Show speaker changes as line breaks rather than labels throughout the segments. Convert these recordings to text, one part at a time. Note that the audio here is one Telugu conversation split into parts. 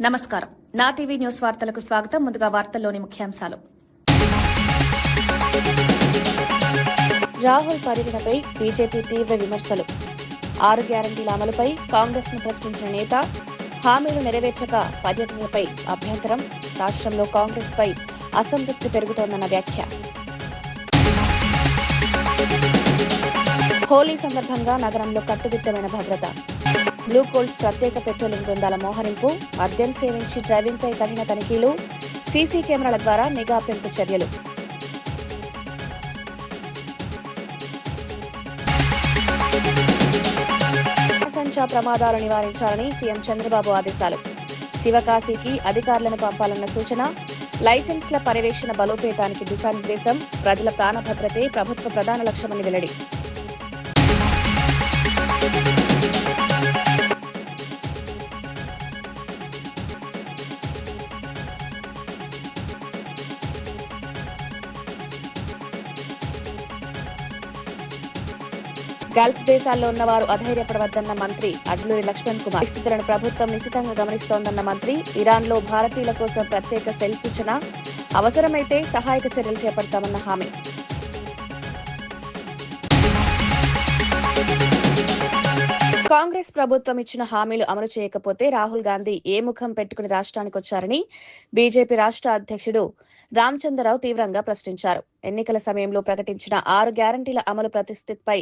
నమస్కారం. నా టీవీ న్యూస్ వార్తలకు స్వాగతం. ముందుగా వార్తల్లోని ముఖ్యాంశాలు. రాహుల్ పర్యటనపై బీజేపీ తీవ్ర విమర్శలు. 6 గ్యారంటీల అమలుపై కాంగ్రెస్ ను ప్రశ్నించిన నేత, హామీలు నెరవేర్చక పర్యటనలపై అభ్యంతరం, రాష్ట్రంలో కాంగ్రెస్ పై అసంతృప్తి పెరుగుతోందన్న వ్యాఖ్య. హోలీ సందర్భంగా నగరంలో కట్టుదిట్టమైన భద్రత. బ్లూ కోల్స్ ప్రత్యేక పెట్రోలింగ్ బృందాల మోహరింపు, మద్యం సేవించి డ్రైవింగ్పై కఠిన తనిఖీలు, సీసీ కెమెరాల ద్వారా నిఘా పెంపు చర్యలు. సంచా ప్రమాదాలు నివారించాలని సీఎం చంద్రబాబు ఆదేశాలు. శివకాశీకి అధికారులను పంపాలన్న సూచన. లైసెన్స్ల పర్యవేక్షణ బలోపేతానికి దిశానిర్దేశం. ప్రజల ప్రాణభద్రతే ప్రభుత్వ ప్రధాన లక్ష్యమని వెల్లడి. గల్ఫ్ దేశాల్లో ఉన్నవారు అధైర్యపడవద్దన్న మంత్రి అడ్లూరి లక్ష్మణ్ కుమార్. పరిస్థితులను ప్రభుత్వం నిశితంగా గమనిస్తోందన్న మంత్రి. ఇరాన్లో భారతీయుల కోసం ప్రత్యేక సెల్ సూచన. అవసరమైతే సహాయక చర్యలు చేపడతామన్న హామీ. కాంగ్రెస్ ప్రభుత్వం ఇచ్చిన హామీలు అమలు చేయకపోతే రాహుల్ గాంధీ ఏ ముఖం పెట్టుకుని రాష్ట్రానికి వచ్చారని బీజేపీ రాష్ట్ర అధ్యక్షుడు రామచంద్రరావు తీవ్రంగా ప్రశ్నించారు. ఎన్నికల సమయంలో ప్రకటించిన 6 గ్యారంటీల అమలు పరిస్థితిపై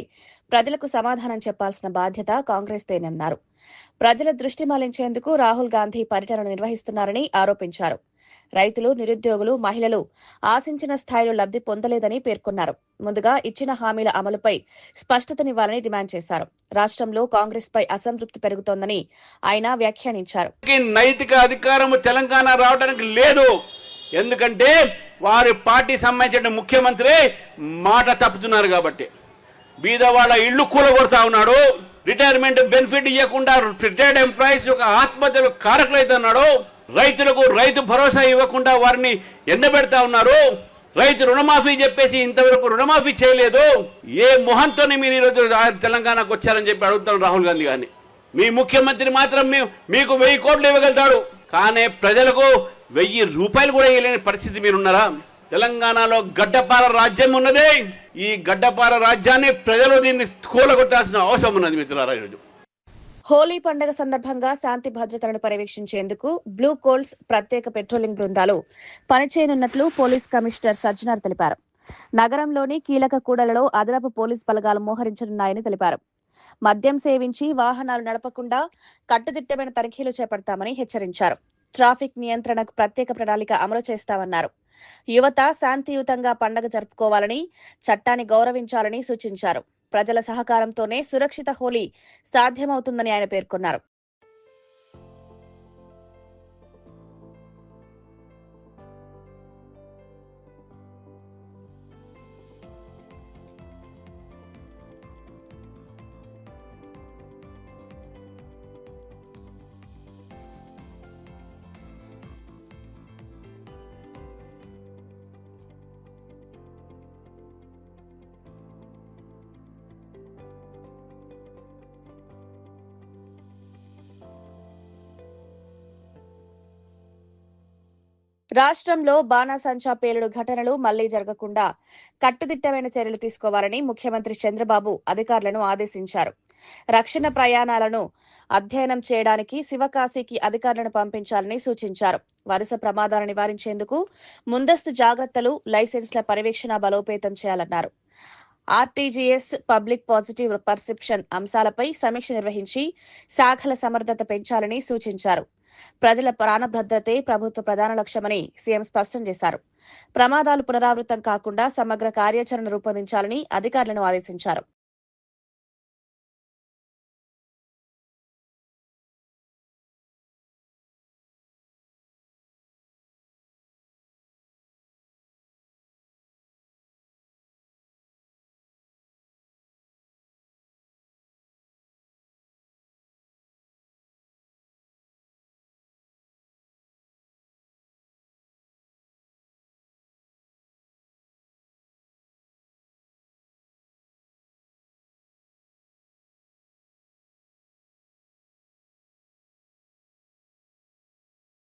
ప్రజలకు సమాధానం చెప్పాల్సిన బాధ్యత కాంగ్రెస్దేనన్నారు. ప్రజల దృష్టి మళ్లించేందుకు రాహుల్ గాంధీ పర్యటనను నిర్వహిస్తున్నారని ఆరోపించారు. రైతులు, నిరుద్యోగులు, మహిళలు ఆశించిన స్థాయిలో లబ్ధి పొందలేదని పేర్కొన్నారు. ముందుగా ఇచ్చిన హామీల అమలుపై స్పష్టతనివ్వాలని డిమాండ్ చేశారు. రాష్ట్రంలో కాంగ్రెస్ పై అసంతృప్తి పెరుగుతోందని ఆయన వ్యాఖ్యానించారు.
నైతిక అధికారం తెలంగాణ రావడానికి లేదు. ఎందుకంటే వారి పార్టీ సంబంధించిన ముఖ్యమంత్రి మాట తప్పుతున్నారు కాబట్టి. బీదవాళ్ళ ఇళ్లు కూలగొడతా ఉన్నాడు. రిటైర్మెంట్ బెనిఫిట్ ఇవ్వకుండా రిటైర్డ్ ఎంప్లాయీస్ యొక్క ఆత్మహత్యలు కారకులైతున్నాడు. రైతులకు రైతు భరోసా ఇవ్వకుండా వారిని ఎండబెడతా ఉన్నారు. రైతు రుణమాఫీ చెప్పేసి ఇంతవరకు రుణమాఫీ చేయలేదు. ఏ మొహంతోనే మీరు ఈరోజు తెలంగాణకు వచ్చారని చెప్పి అడుగుతారు రాహుల్ గాంధీ గారిని. మీ ముఖ్యమంత్రి మాత్రం మీకు 1000 కోట్లు ఇవ్వగలుగుతాడు, కానీ ప్రజలకు 1000 రూపాయలు కూడా ఇవ్వలేని పరిస్థితి మీరున్నారా? తెలంగాణలో గడ్డపార రాజ్యం ఉన్నది. ఈ గడ్డపార రాజ్యాన్ని ప్రజలు దీన్ని కూలగొట్టాల్సిన అవసరం ఉన్నది మిత్రులారా. ఈరోజు
హోలీ పండుగ సందర్భంగా శాంతి భద్రతలను పర్యవేక్షించేందుకు బ్లూ కోల్స్ ప్రత్యేక పెట్రోలింగ్ బృందాలు పనిచేయనున్నట్లు పోలీస్ కమిషనర్ సజ్జనార్ తెలిపారు. నగరంలోని కీలక కూడలలో అదనపు పోలీస్ బలగాలు మోహరించనున్నాయని తెలిపారు. మద్యం సేవించి వాహనాలు నడపకుండా కట్టుదిట్టమైన తనిఖీలు చేపడతామని హెచ్చరించారు. ట్రాఫిక్ నియంత్రణకు ప్రత్యేక ప్రణాళిక అమలు చేస్తామన్నారు. యువత శాంతియుతంగా పండుగ జరుపుకోవాలని, చట్టాన్ని గౌరవించాలని సూచించారు. ప్రజల సహకారంతోనే సురక్షిత హోలీ సాధ్యమవుతుందని ఆయన పేర్కొన్నారు. రాష్ట్రంలో బాణాసంచా పేలుడు ఘటనలు మళ్లీ జరగకుండా కట్టుదిట్టమైన చర్యలు తీసుకోవాలని ముఖ్యమంత్రి చంద్రబాబు అధికారులను ఆదేశించారు. రక్షణ ప్రయాణాలను అధ్యయనం చేయడానికి శివకాశీకి అధికారులను పంపించాలని సూచించారు. వరుస ప్రమాదాలు నివారించేందుకు ముందస్తు జాగ్రత్తలు, లైసెన్స్ల పర్యవేక్షణ బలోపేతం చేయాలన్నారు. ఆర్టీజీఎస్, పబ్లిక్ పాజిటివ్ పర్సెప్షన్ అంశాలపై సమీక్ష నిర్వహించి శాఖల సమర్థత పెంచాలని సూచించారు. ప్రజల ప్రాణభద్రతే ప్రభుత్వ ప్రధాన లక్ష్యమని సీఎం స్పష్టం చేశారు. ప్రమాదాలు పునరావృతం కాకుండా సమగ్ర కార్యాచరణ రూపొందించాలని అధికారులను ఆదేశించారు.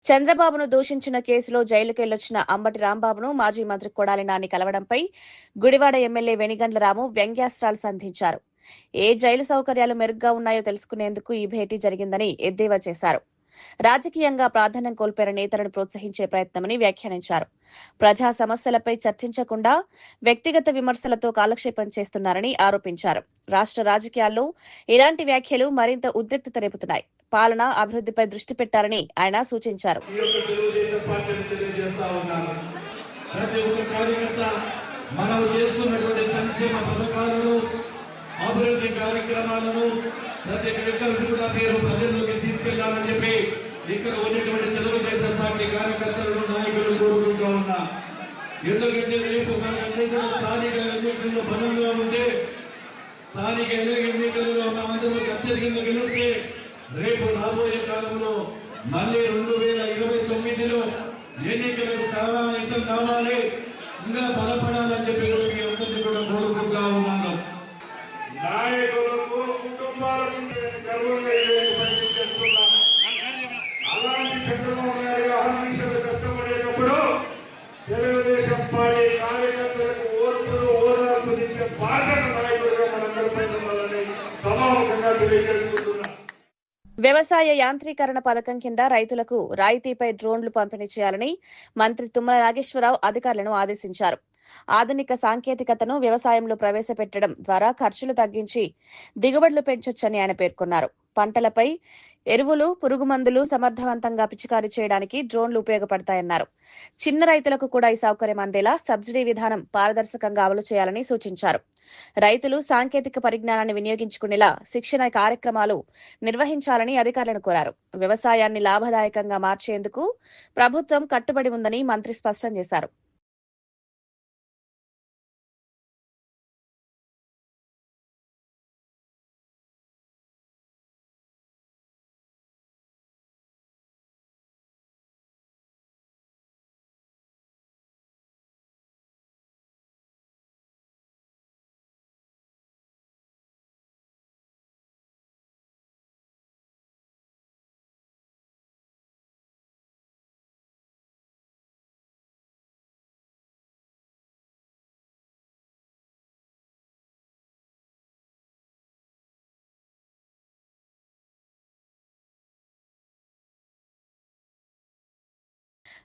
చంద్రబాబును దూషించిన కేసులో జైలుకెళ్లొచ్చిన అంబటి రాంబాబును మాజీ మంత్రి కొడాలి నాని కలవడంపై గుడివాడ ఎమ్మెల్యే వెనిగండ్ల రాము వ్యంగ్యాస్త్రాలు సంధించారు. ఏ జైలు సౌకర్యాలు మెరుగ్గా ఉన్నాయో తెలుసుకునేందుకు ఈ భేటీ జరిగిందని ఎద్దేవా చేశారు. రాజకీయంగా ప్రాధాన్యం కోల్పోయిన నేతలను ప్రోత్సహించే ప్రయత్నమని వ్యాఖ్యానించారు. ప్రజా సమస్యలపై చర్చించకుండా వ్యక్తిగత విమర్శలతో కాలక్షేపం చేస్తున్నారని ఆరోపించారు. రాష్ట్ర రాజకీయాల్లో ఇలాంటి వ్యాఖ్యలు మరింత ఉద్రిక్తత రేపుతున్నాయి. పాలన అభివృద్ధిపై దృష్టి పెట్టాలని ఆయన సూచించారు.
అభివృద్ధి కార్యక్రమాలను ప్రతి ఒక్కరికి కూడా మీరు ప్రజల్లోకి తీసుకెళ్లాలని చెప్పి ఇక్కడ ఉన్నటువంటి తెలుగుదేశం పార్టీ కార్యకర్తలను నాయకులు కోరుకుంటూ ఉన్నా. ఎందుకంటే రేపు మనకందరూ కూడా స్థానిక ఎన్నికల్లో బలంగా ఉంటే, స్థానిక ఎన్నికలలో మనమందరూ అత్యధికంగా గెలిస్తే రేపు రాబోయే కాలంలో మళ్ళీ 2029లో ఎన్నికలకు సమావేశం కావాలి, ఇంకా బలపడాలని చెప్పి మీ అందరినీ కూడా కోరుకుంటా ఉన్నాను. నాయకులకు కుటుంబాలకు గర్వంగా పనిచేస్తున్నాం. అలాంటి చంద్రబాబు నాయుడు ఆర్మీషన్లు కష్టపడేటప్పుడు తెలుగుదేశం పార్టీ కార్యకర్తలకు ఓదార్పునిచ్చే బాధ్యత నాయకులుగా మనందరిపై ఉండాలని సమాముఖంగా తెలియజేసుకుంటున్నాం.
వ్యవసాయ యాంత్రీకరణ పథకం కింద రైతులకు రాయితీపై డ్రోన్లు పంపిణీ చేయాలని మంత్రి తుమ్మల నాగేశ్వరరావు అధికారులను ఆదేశించారు. ఆధునిక సాంకేతికతను వ్యవసాయంలో ప్రవేశపెట్టడం ద్వారా ఖర్చులు తగ్గించి దిగుబడులు పెంచొచ్చని ఆయన పేర్కొన్నారు. పంటలపై ఎరువులు, పురుగుమందులు సమర్థవంతంగా పిచికారీ చేయడానికి డ్రోన్లు ఉపయోగపడతాయన్నారు. చిన్న రైతులకు కూడా ఈ సౌకర్యం అందేలా సబ్సిడీ విధానం పారదర్శకంగా అమలు చేయాలని సూచించారు. రైతులు సాంకేతిక పరిజ్ఞానాన్ని వినియోగించుకునేలా శిక్షణ కార్యక్రమాలు నిర్వహించాలని అధికారులను కోరారు. వ్యవసాయాన్ని లాభదాయకంగా మార్చేందుకు ప్రభుత్వం కట్టుబడి ఉందని మంత్రి స్పష్టం చేశారు.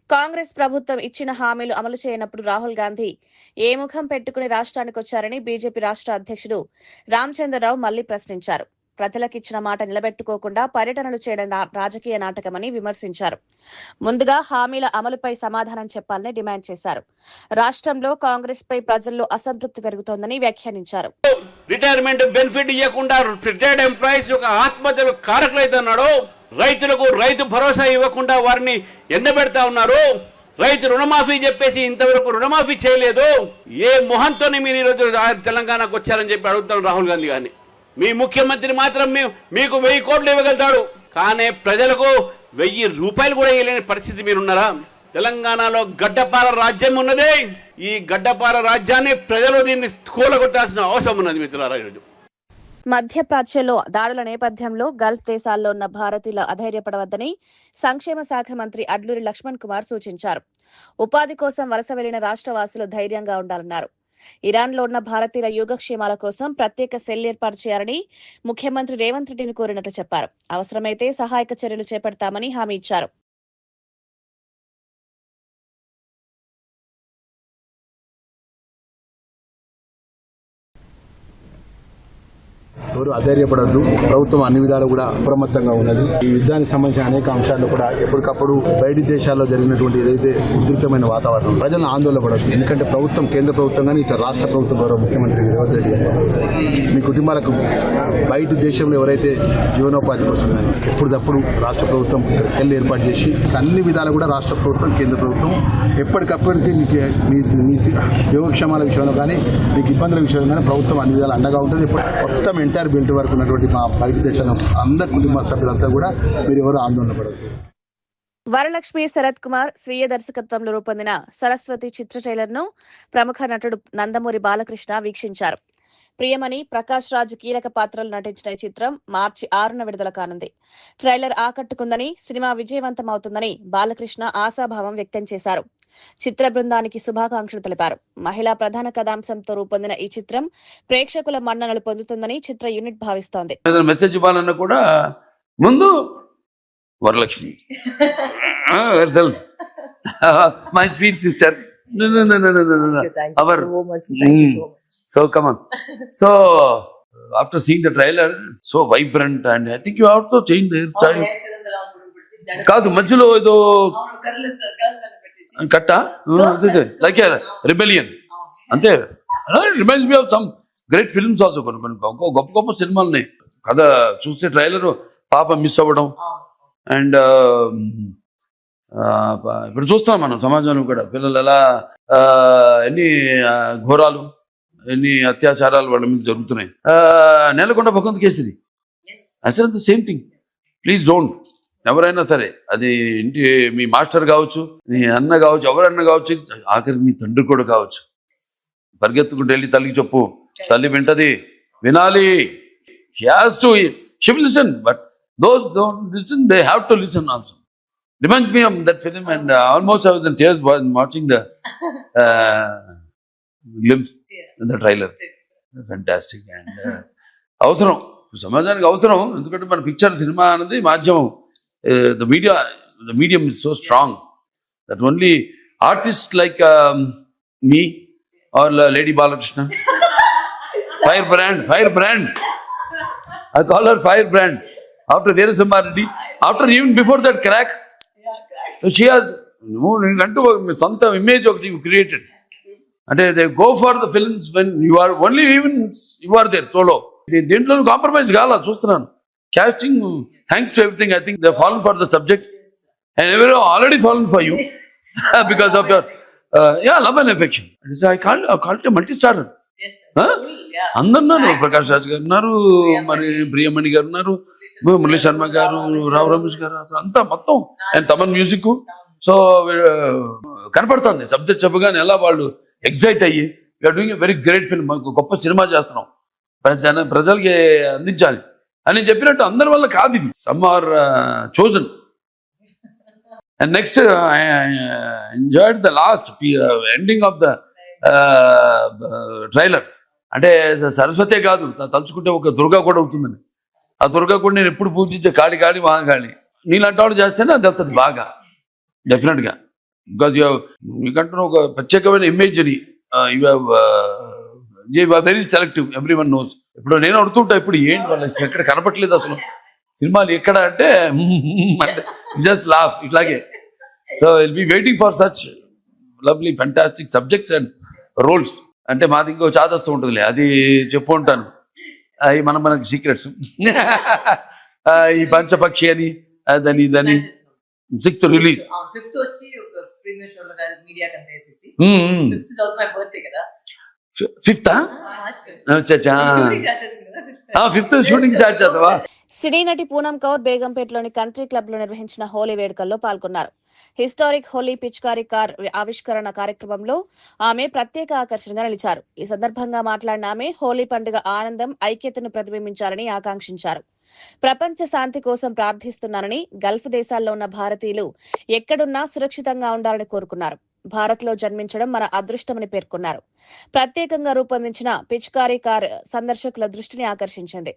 కాంగ్రెస్ ప్రభుత్వం ఇచ్చిన హామీలు అమలు చేయనప్పుడు రాహుల్ గాంధీ ఏ ముఖం పెట్టుకుని రాష్ట్రానికి వచ్చారని బీజేపీ రాష్ట్ర అధ్యక్షుడు రామచంద్రరావు మళ్లీ ప్రశ్నించారు. ప్రజలకిచ్చిన మాట నిలబెట్టుకోకుండా పర్యటనలు చేయడం రాజకీయ నాటకమని విమర్శించారు. ముందుగా హామీల అమలుపై సమాధానం చెప్పాలని డిమాండ్ చేశారు. రాష్ట్రంలో కాంగ్రెస్ పై ప్రజల్లో అసంతృప్తి పెరుగుతోందని వ్యాఖ్యానించారు.
రిటైర్మెంట్ బెనిఫిట్ ఇవ్వకుండా రిటైర్డ్ ఎంప్లాయీస్ యొక్క ఆత్మహత్యలు కారకులైతున్నాడు. రైతులకు రైతు భరోసా ఇవ్వకుండా వారిని ఎండబెడతా ఉన్నారు. రైతు రుణమాఫీ చెప్పేసి ఇంతవరకు రుణమాఫీ చేయలేదు. ఏ మొహంతోనే మీరు ఈరోజు తెలంగాణకు వచ్చారని చెప్పి అడుగుతాను రాహుల్ గాంధీ గారిని. మీ ముఖ్యమంత్రి మాత్రం మీకు 1000 కోట్లు ఇవ్వగలుగుతాడు, కానీ ప్రజలకు 1000 రూపాయలు కూడా ఇవ్వలేని పరిస్థితి మీరున్నారా? తెలంగాణలో గడ్డపార రాజ్యం ఉన్నది. ఈ గడ్డపార రాజ్యాన్ని ప్రజలు దీన్ని కూలగొట్టాల్సిన అవసరం ఉన్నది మిత్రులారా. ఈరోజు
మధ్యప్రాచ్యలో దాడుల నేపథ్యంలో గల్ఫ్ దేశాల్లో ఉన్న భారతీయులు అధైర్యపడవద్దని సంక్షేమ శాఖ మంత్రి అడ్లూరి లక్ష్మణ్ కుమార్ సూచించారు. ఉపాధి కోసం వలస వెళ్లిన రాష్ట్రవాసులు ధైర్యంగా ఉండాలన్నారు. ఇరాన్లో ఉన్న భారతీయుల యోగక్షేమాల కోసం ప్రత్యేక సెల్ ఏర్పాటు చేయాలని ముఖ్యమంత్రి రేవంత్ రెడ్డిని కోరినట్లు చెప్పారు. అవసరమైతే సహాయక చర్యలు చేపడతామని హామీ ఇచ్చారు.
ఎవరు అధైర్యపడద్దు. ప్రభుత్వం అన్ని విధాలు కూడా అప్రమత్తంగా ఉన్నది. ఈ యుద్ధానికి సంబంధించిన అనేక అంశాలు కూడా ఎప్పటికప్పుడు బయటి దేశాల్లో జరిగినటువంటి ఏదైతే ఉధృతమైన వాతావరణం ప్రజలను ఆందోళన పడద్దు. ఎందుకంటే ప్రభుత్వం, కేంద్ర ప్రభుత్వం కానీ ఇట్లా రాష్ట్ర ప్రభుత్వం గౌరవ ముఖ్యమంత్రి రేవంత్ రెడ్డి గారు మీ కుటుంబాలకు బయటి దేశంలో ఎవరైతే జీవనోపాధి కోసం కానీ ఎప్పటికప్పుడు రాష్ట్ర ప్రభుత్వం సెల్ ఏర్పాటు చేసి అన్ని విధాలు కూడా రాష్ట్ర ప్రభుత్వం, కేంద్ర ప్రభుత్వం ఎప్పటికప్పటికి మీకు యోగక్షేమాల విషయంలో కానీ మీకు ఇబ్బందుల విషయంలో కానీ ప్రభుత్వం అన్ని విధాలు అండగా ఉంటుంది. మొత్తం ఎంటైర్ బెల్ట్ వరకు ఉన్నటువంటి మా బయట దేశంలో అందరి కుటుంబ సభ్యులంతా కూడా మీరు ఎవరు ఆందోళన పడదు.
వరలక్ష్మి శరత్ కుమార్ స్వీయ దర్శకత్వంలో రూపొందిన సరస్వతి చిత్ర ట్రైలర్ ను ప్రముఖ నటుడు నందమూరి బాలకృష్ణ వీక్షించారు. ప్రియమణి, ప్రకాష్ రాజ్ కీలక పాత్రలు నటించిన ఈ చిత్రం మార్చి 6న విడుదల కానుంది. ట్రైలర్ ఆకట్టుకుందని, సినిమా విజయవంతమవుతుందని బాలకృష్ణ ఆశాభావం వ్యక్తం చేశారు. చిత్ర బృందానికి శుభాకాంక్షలు తెలిపారు. మహిళా ప్రధాన కథాంశంతో రూపొందిన ఈ చిత్రం ప్రేక్షకుల మన్ననలు పొందుతుందని చిత్ర యూనిట్ భావిస్తోంది.
మెసేజ్ ఇవ్వాలన్నా కూడా ముందు Varalakshmi my sweet sister our so come on so after seeing the trailer so vibrant and I think you also changed the hairstyle కాదు మధ్యలో ఏదో కట్ట లైక్ రిబెలియన్ అంతే reminds me of some great films also కొన్ని గొప్ప గొప్ప సినిమాలని కథ చూస్తే ట్రైలర్ పాప మిస్ అవ్వడం అండ్ ఇప్పుడు చూస్తాం మనం సమాజంలో కూడా పిల్లలు ఎలా ఎన్ని ఘోరాలు ఎన్ని అత్యాచారాలు వాళ్ళ మీద జరుగుతున్నాయి. నేలకొండ భగవంత్ కేసరి అసలు సేమ్ థింగ్. ప్లీజ్ డోంట్ ఎవరైనా సరే అది ఇంటి మీ మాస్టర్ కావచ్చు, నీ అన్న కావచ్చు, ఎవరన్నా కావచ్చు, ఆఖరి నీ తండ్రి కూడా కావచ్చు, పరిగెత్తుకుంటూ వెళ్ళి తల్లికి చెప్పు, తల్లి వింటది, వినాలి. She has to, she will listen, but those don't listen, they have to listen also. Reminds me of that film and almost I was in tears while watching the glimpse in the trailer. Fantastic and అవసరం సమాజానికి అవసరం. ఎందుకంటే మన పిక్చర్ సినిమా అనేది మాధ్యమం. The medium is so strong that only artists like me or Lady Balakrishna, firebrand. I call her firebrand. After Veerasamma Reddy, after even before that crack, so she has santa image of you created. And they go for the films when you are only even you are there solo. Didn't compromise gala chustunnanu. Casting, thanks to everything, I think they've fallen for the subject and everyone already fallen for you because of your love and affection. I called it a multi-starrer. అందరున్నారు. Prakash Raj గారు ఉన్నారు, మరి ప్రియమణి గారు ఉన్నారు, మురళీ శర్మ గారు, రావు రమేష్ గారు, అంతా మొత్తం అండ్ తమన్ మ్యూజిక్. సో కనపడుతుంది సబ్జెక్ట్ చెప్పగానే ఎలా వాళ్ళు ఎక్సైట్ అయ్యి we're doing a very great film, గొప్ప సినిమా చేస్తున్నాం, ప్రజలకి అందించాలి అని చెప్పినట్టు అందరి వల్ల కాదు ఇది. Some are chosen and next I enjoyed the last ending of the trailer. అంటే సరస్వతే కాదు, తలుచుకుంటే ఒక దుర్గా కూడా అవుతుందని. ఆ దుర్గా కూడా నేను ఎప్పుడు పూజించే కాళి మహాకాళి నీలాంటి వాడు చేస్తేనే అది వెళ్తుంది బాగా డెఫినెట్గా. బికాజ్ మీకంటూ ఒక ప్రత్యేకమైన ఇమేజ్ అని you very selective, every one knows. ఇప్పుడు నేను అడుగుతుంటా, ఇప్పుడు ఏంటి వాళ్ళకి ఎక్కడ కనపట్లేదు అసలు సినిమాలు ఎక్కడ అంటే జస్ట్ లాఫ్ ఇట్లాగే. So will be waiting for such lovely fantastic subjects and roles. అంటే మాది ఇంకో చాదస్తూ ఉంటుందిలే, అది చెప్పు ఉంటాను, అవి మనకి సీక్రెట్స్. ఈ పంచపక్షి అని అదని ఇదని 6th release. 5th shooting start చేద్దావా?
సినీ నటి పూనం కౌర్ బేగంపేటలోని కంట్రీ క్లబ్ లో నిర్వహించిన హోలీ వేడుకల్లో పాల్గొన్నారు. హిస్టారిక్ హోలీ పిచ్కారీ కార్ ఆవిష్కరణ కార్యక్రమంలో ఆమె ప్రత్యేక ఆకర్షణగా నిలిచారు. ఈ సందర్భంగా మాట్లాడిన ఆమె హోలీ పండుగ ఆనందం, ఐక్యతను ప్రతిబింబించాలని ఆకాంక్షించారు. ప్రపంచ శాంతి కోసం ప్రార్థిస్తున్నానని, గల్ఫ్ దేశాల్లో ఉన్న భారతీయులు ఎక్కడున్నా సురక్షితంగా ఉండాలని కోరుకున్నారు. భారత్ లో జన్మించడం మన అదృష్టమని పేర్కొన్నారు. ప్రత్యేకంగా రూపొందించిన పిచ్కారీ కార్ సందర్శకుల దృష్టిని ఆకర్షించింది.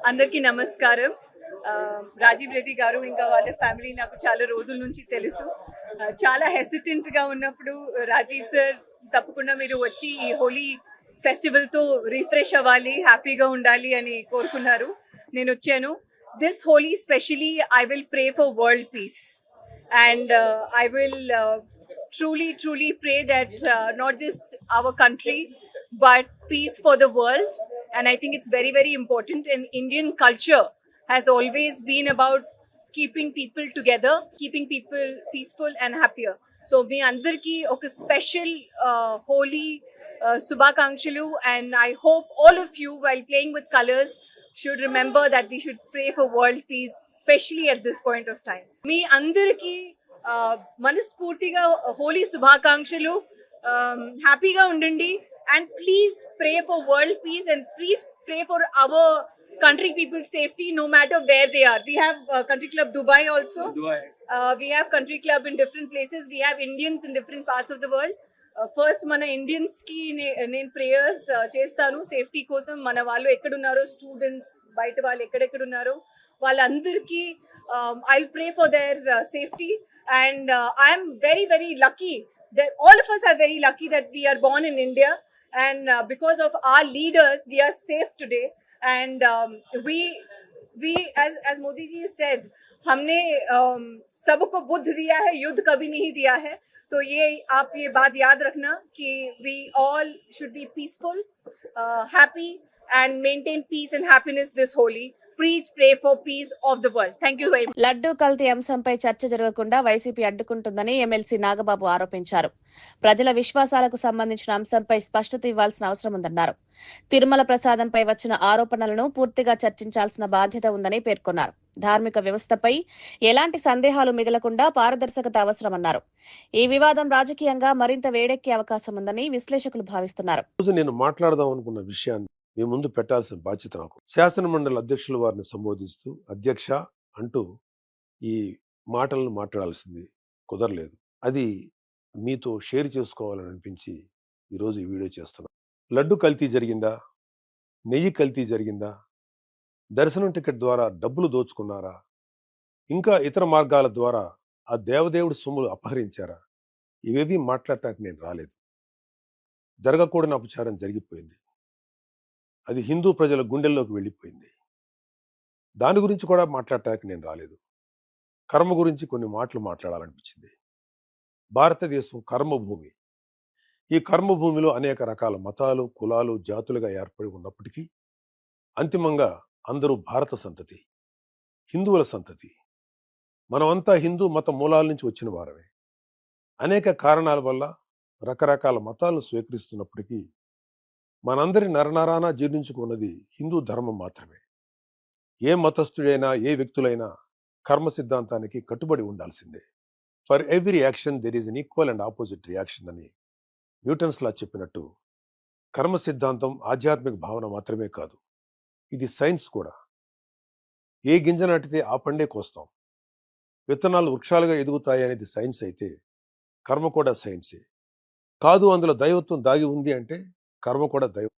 అందరికీ నమస్కారం. రాజీవ్ రెడ్డి గారు ఇంకా వాళ్ళ ఫ్యామిలీ నాకు చాలా రోజుల నుంచి తెలుసు. చాలా హెసిటెంట్గా ఉన్నప్పుడు రాజీవ్ సార్ తప్పకుండా మీరు వచ్చి ఈ హోలీ ఫెస్టివల్తో రిఫ్రెష్ అవ్వాలి, హ్యాపీగా ఉండాలి అని కోరుకున్నారు. నేను వచ్చాను. This Holi specially I will pray for world peace and I will truly pray that not just our country but peace for the world. And I think it's very important, and Indian culture has always been about keeping people together, keeping people peaceful and happier. So me andarki oka special holy subhakankshalu, and I hope all of you while playing with colors should remember that we should pray for world peace, especially at this point of time. మీ అందరికీ మనస్ఫూర్తిగా హోలీ శుభాకాంక్షలు. హ్యాపీగా ఉండండి, and please pray for world piece, and please pray for hour country people's safety no matter where they are. We have country club Dubai also. We have country club in different places. We have Indians in different parts of the world. First మన ఇండియన్స్కి నేను ప్రేయర్స్ చేస్తాను సేఫ్టీ కోసం. మన వాళ్ళు ఎక్కడున్నారో, స్టూడెంట్స్ బయట వాళ్ళు ఎక్కడెక్కడున్నారో వాళ్ళందరికీ I will pray for their safety. And I'm very lucky that all of us are very lucky that we are born in India, and because of our leaders we are safe today. And we as Modi ji said, हमने सबको बुद्ध दिया है, युद्ध कभी नहीं दिया है. तो ये आप ये बात याद रखना कि we all should be peaceful, happy and maintain peace and happiness this holy. Please pray for peace of the world. Thank you very much.
Laddu కల్తీ అంశంపై చర్చ జరగకుండా వైసీపీ అడ్డుకుంటుందని ఎమ్మెల్సీ నాగబాబు ఆరోపించారు. ప్రజల విశ్వాసాలకు సంబంధించిన అంశంపై స్పష్టత ఇవ్వాల్సిన అవసరం ఉందన్నారు. తిరుమల ప్రసాదంపై వచ్చిన ఆరోపణలను పూర్తిగా చర్చించాల్సిన బాధ్యత ఉందని పేర్కొన్నారు. ధార్మిక వ్యవస్థపై ఎలాంటి సందేహాలు మిగలకుండా పారదర్శకత అవసరమన్నారు. ఈ వివాదం రాజకీయంగా మరింత వేడెక్కే అవకాశం ఉందని విశ్లేషకులు భావిస్తున్నారు.
నేను మాట్లాడదాం అనుకున్న విషయాన్ని మీ ముందు పెట్టాల్సిన బాధ్యత నాకు. శాసనమండలి అధ్యక్షులు వారిని సంబోధిస్తూ అధ్యక్ష అంటూ ఈ మాటలను మాట్లాడాల్సింది కుదరలేదు. అది మీతో షేర్ చేసుకోవాలని అనిపించి ఈరోజు ఈ వీడియో చేస్తున్నాను. లడ్డు కల్తీ జరిగిందా, నెయ్యి కల్తీ జరిగిందా, దర్శనం టికెట్ ద్వారా డబ్బులు దోచుకున్నారా, ఇంకా ఇతర మార్గాల ద్వారా ఆ దేవదేవుడి సొమ్ములు అపహరించారా, ఇవేవి మాట్లాడటానికి నేను రాలేదు. జరగకూడని అపచారం జరిగిపోయింది. అది హిందూ ప్రజల గుండెల్లోకి వెళ్ళిపోయింది. దాని గురించి కూడా మాట్లాడటానికి నేను రాలేదు. కర్మ గురించి కొన్ని మాటలు మాట్లాడాలనిపించింది. భారతదేశం కర్మభూమి. ఈ కర్మభూమిలో అనేక రకాల మతాలు, కులాలు, జాతులుగా ఏర్పడి ఉన్నప్పటికీ అంతిమంగా అందరూ భారత సంతతి, హిందువుల సంతతి. మనమంతా హిందూ మత మూలాల నుంచి వచ్చిన వారమే. అనేక కారణాల వల్ల రకరకాల మతాలను స్వీకరిస్తున్నప్పటికీ మనందరి నరనరాన జీర్ణించుకున్నది హిందూ ధర్మం మాత్రమే. ఏ మతస్థుడైనా, ఏ వ్యక్తులైనా కర్మ సిద్ధాంతానికి కట్టుబడి ఉండాల్సిందే. For every action there is an equal and opposite reaction అని న్యూటన్స్ లా చెప్పినట్టు కర్మ సిద్ధాంతం ఆధ్యాత్మిక భావన మాత్రమే కాదు, ఇది సైన్స్ కూడా. ఏ గింజ నాటితే ఆ పండే కోస్తాం. విత్తనాలు వృక్షాలుగా ఎదుగుతాయి అనేది సైన్స్ అయితే కర్మ కూడా సైన్సే. కాదు అందులో దైవత్వం దాగి ఉంది అంటే కర్మ కూడా దైవం.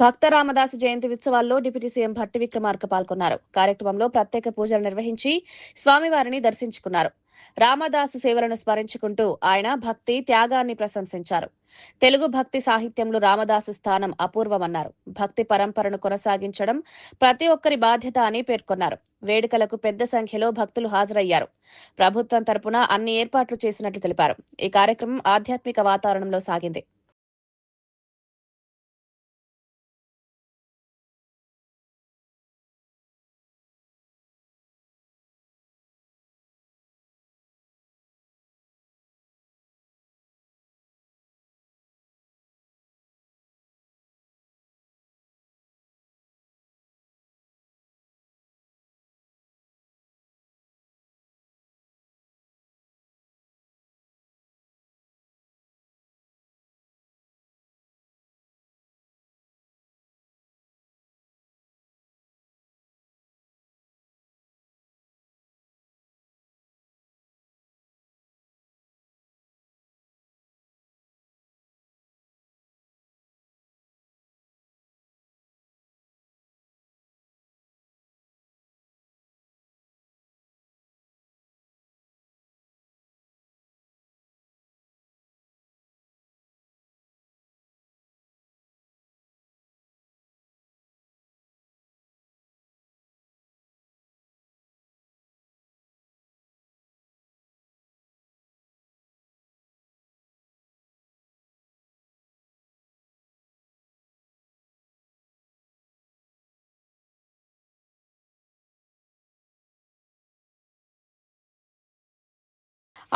భక్త రామదాసు జయంతి ఉత్సవాల్లో డిప్యూటీ సీఎం భట్టి విక్రమార్క పాల్గొన్నారు. కార్యక్రమంలో ప్రత్యేక పూజలు నిర్వహించి స్వామివారిని దర్శించుకున్నారు. రామదాసు సేవలను స్మరించుకుంటూ ఆయన భక్తి త్యాగాన్ని ప్రశంసించారు. తెలుగు భక్తి సాహిత్యంలో రామదాసు స్థానం అపూర్వమన్నారు. భక్తి పరంపరను కొనసాగించడం ప్రతి ఒక్కరి బాధ్యత అని పేర్కొన్నారు. వేడుకలకు పెద్ద సంఖ్యలో భక్తులు హాజరయ్యారు. ప్రభుత్వం తరపున అన్ని ఏర్పాట్లు చేసినట్లు తెలిపారు. ఈ కార్యక్రమం ఆధ్యాత్మిక వాతావరణంలో సాగింది.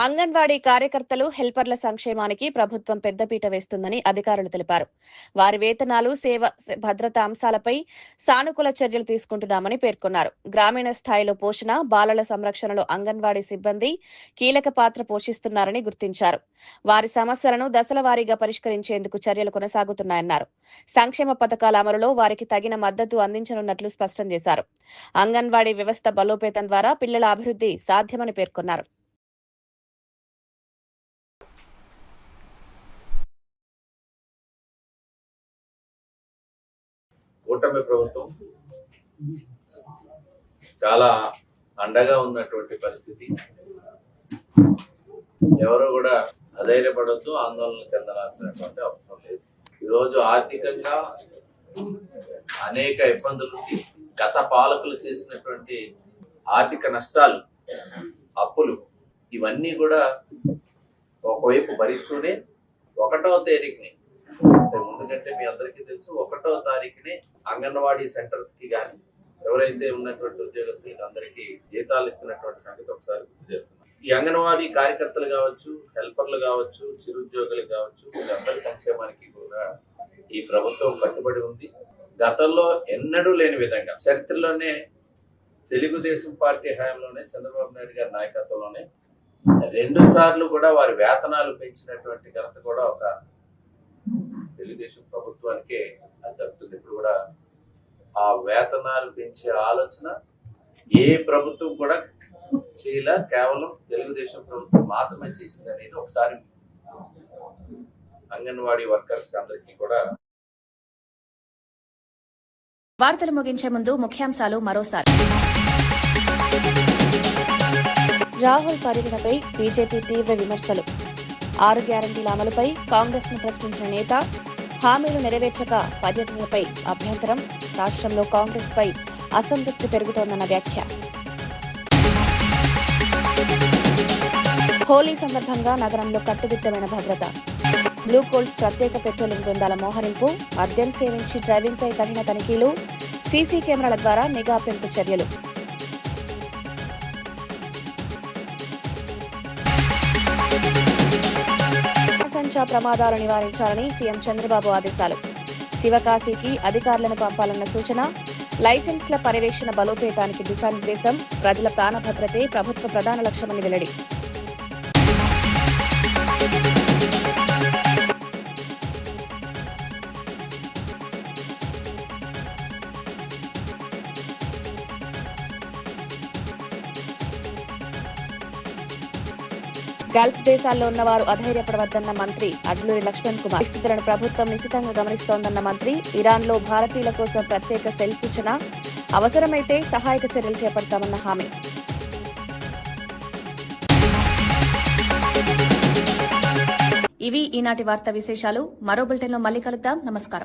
అంగన్వాడీ కార్యకర్తలు, హెల్పర్ల సంక్షేమానికి ప్రభుత్వం పెద్దపీట వేస్తుందని అధికారులు తెలిపారు. వారి వేతనాలు, భద్రతా అంశాలపై సానుకూల చర్యలు తీసుకుంటున్నామని పేర్కొన్నారు. గ్రామీణ స్థాయిలో పోషణ, బాలల సంరక్షణలో అంగన్వాడీ సిబ్బంది కీలక పాత్ర పోషిస్తున్నారని గుర్తించారు. వారి సమస్యలను దశల వారీగా పరిష్కరించేందుకు చర్యలు కొనసాగుతున్నాయన్నారు. సంక్షేమ పథకాల అమలులో వారికి తగిన మద్దతు అందించనున్నట్లు స్పష్టం చేశారు. అంగన్వాడీ వ్యవస్థ బలోపేతం ద్వారా పిల్లల అభివృద్ధి సాధ్యమని పేర్కొన్నారు.
కూటమి ప్రభుత్వం చాలా అండగా ఉన్నటువంటి పరిస్థితి. ఎవరు కూడా అధైర్యపడొద్దు, ఆందోళన చెందాల్సినటువంటి అవసరం లేదు. ఈరోజు ఆర్థికంగా అనేక ఇబ్బందులు, గత పాలకులు చేసినటువంటి ఆర్థిక నష్టాలు, అప్పులు, ఇవన్నీ కూడా ఒకవైపు భరిస్తూనే 1వ తేదీని, ఎందుకంటే మీ అందరికీ తెలుసు, 1వ తారీఖునే అంగన్వాడీ సెంటర్స్ కి కానీ ఎవరైతే ఉన్నటువంటి ఉద్యోగస్తులకి అందరికీ జీతాలు ఇస్తున్నటువంటి సంగతి ఒకసారి గుర్తు చేస్తున్నాం. ఈ అంగన్వాడీ కార్యకర్తలు కావచ్చు, హెల్పర్లు కావచ్చు, చిరుద్యోగులు కావచ్చు, వీళ్ళందరి సంక్షేమానికి కూడా ఈ ప్రభుత్వం కట్టుబడి ఉంది. గతంలో ఎన్నడూ లేని విధంగా చరిత్రలోనే తెలుగుదేశం పార్టీ హయాంలోనే, చంద్రబాబు నాయుడు గారి నాయకత్వంలోనే 2 సార్లు కూడా వారి వేతనాలు పెంచినటువంటి ఘనత కూడా ఒక తెలుగుదేశం ప్రభుత్వానికే అది దక్కుతుంది. ఇప్పుడు కూడా ఆ వేతనాలు పెంచే ఆలోచన ఏ ప్రభుత్వం కూడా చేయలే, కేవలం తెలుగుదేశం ప్రభుత్వం మాత్రమే చేసింది అనేది ఒకసారి అంగన్వాడీ వర్కర్స్ అందరికీ కూడా.
వార్తలు ముగించే ముందు ముఖ్యాంశాలు మరోసారి. రాహుల్ పర్యటనపై బీజేపీ తీవ్ర విమర్శలు. 6 గ్యారంటీల అమలుపై కాంగ్రెస్ ను ప్రశ్నించిన నేత, హామీలు నెరవేర్చక పర్యటనపై అభ్యంతరం, రాష్ట్రంలో కాంగ్రెస్ పై అసంతృప్తి పెరుగుతోందన్న వ్యాఖ్య. హోలీ సందర్భంగా నగరంలో కట్టుదిట్టమైన భద్రత. బ్లూ కోల్స్ ప్రత్యేక పెట్రోలింగ్ బృందాల మోహరింపు, మద్యం సేవించి డ్రైవింగ్పై తగిన తనిఖీలు, సీసీ కెమెరాల ద్వారా నిఘా పెంపు చర్యలు. సంచార ప్రమాదాలు నివారించాలని సీఎం చంద్రబాబు ఆదేశాలు. శివకాశీకి అధికారులను పంపాలన్న సూచన. లైసెన్స్ల పర్యవేక్షణ బలోపేతానికి దిశానిర్దేశం. ప్రజల ప్రాణ భద్రతే ప్రభుత్వ ప్రధాన లక్ష్యమని వెల్లడి. గల్ఫ్ దేశాల్లో ఉన్నవారు అధైర్యపడవద్దన్న మంత్రి అడ్లూరి లక్ష్మణ్ కుమార్. పరిస్థితులను ప్రభుత్వం నిశితంగా గమనిస్తోందన్న మంత్రి. ఇరాన్లో భారతీయుల కోసం ప్రత్యేక సెల్ సూచన. అవసరమైతే సహాయక చర్యలు చేపడతామన్న హామీ. ఇవి ఈనాటి వార్తా విశేషాలు. మరో బులెటిన్లో మళ్ళీ కలుద్దాం. నమస్కారం.